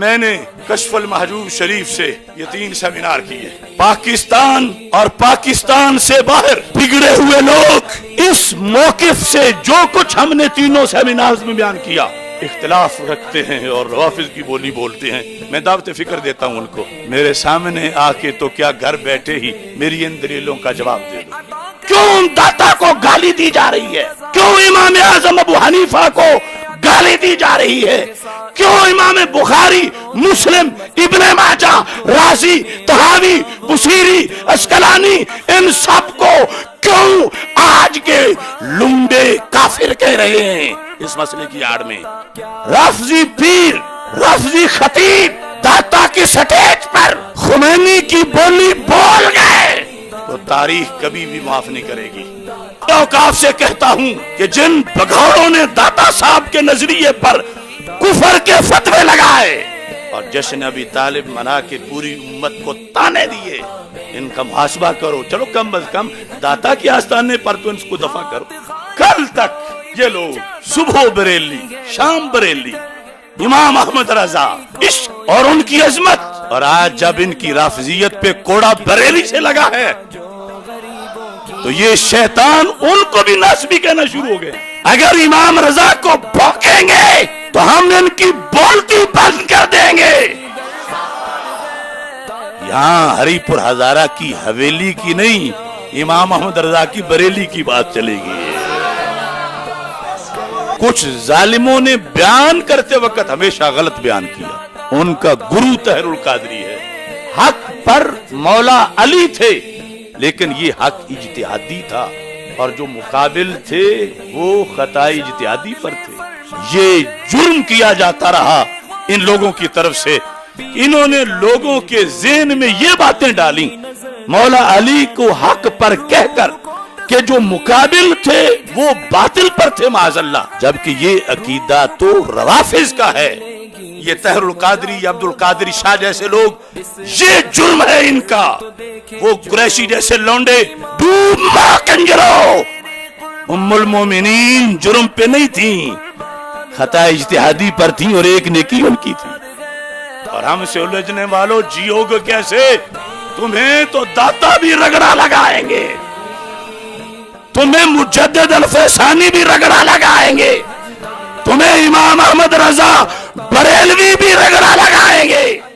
میں نے کشف المحجوب شریف سے یہ 3 سیمینار کیے۔ پاکستان اور پاکستان سے باہر بگڑے ہوئے لوگ اس موقف سے جو کچھ ہم نے تینوں سیمینارز میں بیان کیا اختلاف رکھتے ہیں اور روافض کی بولی بولتے ہیں۔ میں دعوت فکر دیتا ہوں ان کو، میرے سامنے آ کے تو کیا گھر بیٹھے ہی میری ان دلیلوں کا جواب دے دو۔ کیوں داتا کو گالی دی جا رہی ہے؟ کیوں امام اعظم ابو حنیفہ کو گالی دی جا رہی ہے؟ کیوں امام بخاری، مسلم، ابن ماجہ، رازی، طحاوی، بصیری، اسقلانی، ان سب کو کیوں آج کے لنڈے کافر کہہ رہے ہیں اس مسئلے کی آڑ میں؟ رافضی پیر، رافضی خطیب داتا کی سٹیج پر خمینی کی بولی بول گئے تو تاریخ کبھی بھی معاف نہیں کرے گی۔ اوقاف سے کہتا ہوں کہ جن بگھوڑوں نے داتا صاحب کے نظریے پر کفر کے فتوے لگائے اور جشن ابی طالب منا کے پوری امت کو تانے دیے، ان کا محاسبہ کرو۔ چلو کم از کم داتا کی آستانے پر تو ان کو دفع کرو۔ کل تک یہ لوگ صبح بریلی، شام بریلی، امام احمد رضا، عشق اور ان کی عظمت، اور آج جب ان کی رافضیت پہ کوڑا بریلی سے لگا ہے تو یہ شیطان ان کو بھی ناسبی کہنا شروع ہو گئے۔ اگر امام رضا کو بھوکیں گے تو ہم ان کی بولتی بند کر دیں گے۔ یہاں ہری پور ہزارہ کی حویلی کی نہیں، امام احمد رضا کی بریلی کی بات چلے گی۔ کچھ ظالموں نے بیان کرتے وقت ہمیشہ غلط بیان کیا۔ ان کا گرو طاہر القادری ہے، حق پر مولا علی تھے، لیکن یہ حق اجتہادی تھا اور جو مقابل تھے وہ خطا اجتہادی پر تھے۔ یہ جرم کیا جاتا رہا ان لوگوں کی طرف سے، انہوں نے لوگوں کے ذہن میں یہ باتیں ڈالی مولا علی کو حق پر کہہ کر کہ جو مقابل تھے وہ باطل پر تھے معاذ اللہ، جبکہ یہ عقیدہ تو روافض کا ہے۔ یہ طاہر القادری یا عبد القادری شاہ جیسے لوگ، یہ جرم ہے ان کا۔ وہ قریشی جیسے لونڈے ڈوب ماں کنجرو، ام المومنین جرم پہ نہیں تھیں، خطا اجتہادی پر تھیں اور ایک نیکی ان کی تھی۔ اور ہم سے الجھنے والوں جیو گے کیسے؟ تمہیں تو داتا بھی رگڑا لگائیں گے، تمہیں مجدد الفیسانی بھی رگڑا لگائیں گے، تمہیں امام احمد رضا بریلوی بھی رگڑا لگائیں گے۔